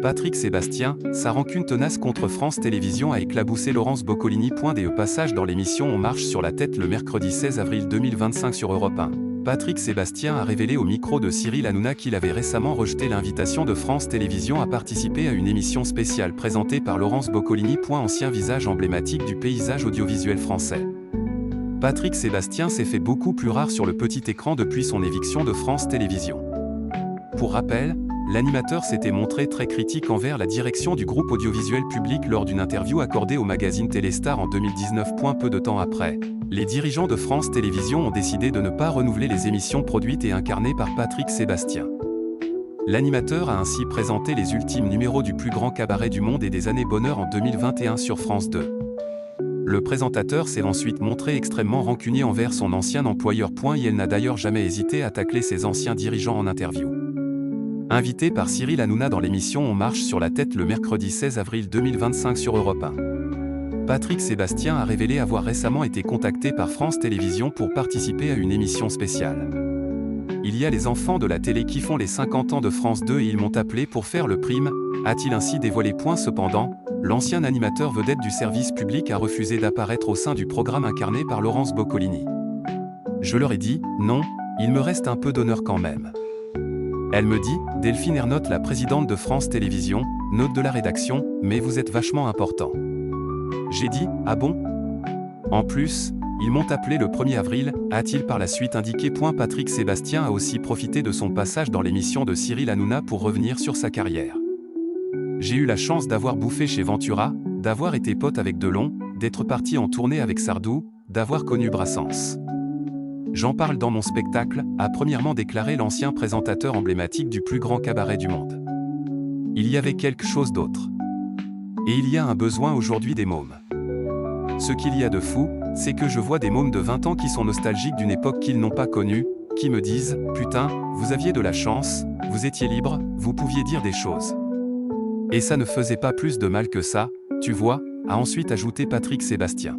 Patrick Sébastien, sa rancune tenace contre France Télévisions a éclaboussé Laurence Boccolini. Passage dans l'émission On marche sur la tête le mercredi 16 avril 2025 sur Europe 1. Patrick Sébastien a révélé au micro de Cyril Hanouna qu'il avait récemment rejeté l'invitation de France Télévisions à participer à une émission spéciale présentée par Laurence Boccolini. Ancien visage emblématique du paysage audiovisuel français. Patrick Sébastien s'est fait beaucoup plus rare sur le petit écran depuis son éviction de France Télévisions. Pour rappel, l'animateur s'était montré très critique envers la direction du groupe audiovisuel public lors d'une interview accordée au magazine Téléstar en 2019. Peu de temps après, les dirigeants de France Télévisions ont décidé de ne pas renouveler les émissions produites et incarnées par Patrick Sébastien. L'animateur a ainsi présenté les ultimes numéros du plus grand cabaret du monde et des années bonheur en 2021 sur France 2. Le présentateur s'est ensuite montré extrêmement rancunier envers son ancien employeur. Il n'a d'ailleurs jamais hésité à tacler ses anciens dirigeants en interview. Invité par Cyril Hanouna dans l'émission On marche sur la tête le mercredi 16 avril 2025 sur Europe 1. Patrick Sébastien a révélé avoir récemment été contacté par France Télévisions pour participer à une émission spéciale. Il y a les enfants de la télé qui font les 50 ans de France 2 et ils m'ont appelé pour faire le prime, a-t-il ainsi dévoilé. Cependant, l'ancien animateur vedette du service public a refusé d'apparaître au sein du programme incarné par Laurence Boccolini. Je leur ai dit, non, il me reste un peu d'honneur quand même. Elle me dit, Delphine Ernotte, la présidente de France Télévisions, note de la rédaction, mais vous êtes vachement important. J'ai dit, ah bon? En plus, ils m'ont appelé le 1er avril, a-t-il par la suite indiqué. Patrick Sébastien a aussi profité de son passage dans l'émission de Cyril Hanouna pour revenir sur sa carrière. J'ai eu la chance d'avoir bouffé chez Ventura, d'avoir été pote avec Delon, d'être parti en tournée avec Sardou, d'avoir connu Brassens. J'en parle dans mon spectacle, a premièrement déclaré l'ancien présentateur emblématique du plus grand cabaret du monde. Il y avait quelque chose d'autre. Et il y a un besoin aujourd'hui des mômes. Ce qu'il y a de fou, c'est que je vois des mômes de 20 ans qui sont nostalgiques d'une époque qu'ils n'ont pas connue, qui me disent « Putain, vous aviez de la chance, vous étiez libre, vous pouviez dire des choses. Et ça ne faisait pas plus de mal que ça, tu vois », a ensuite ajouté Patrick Sébastien.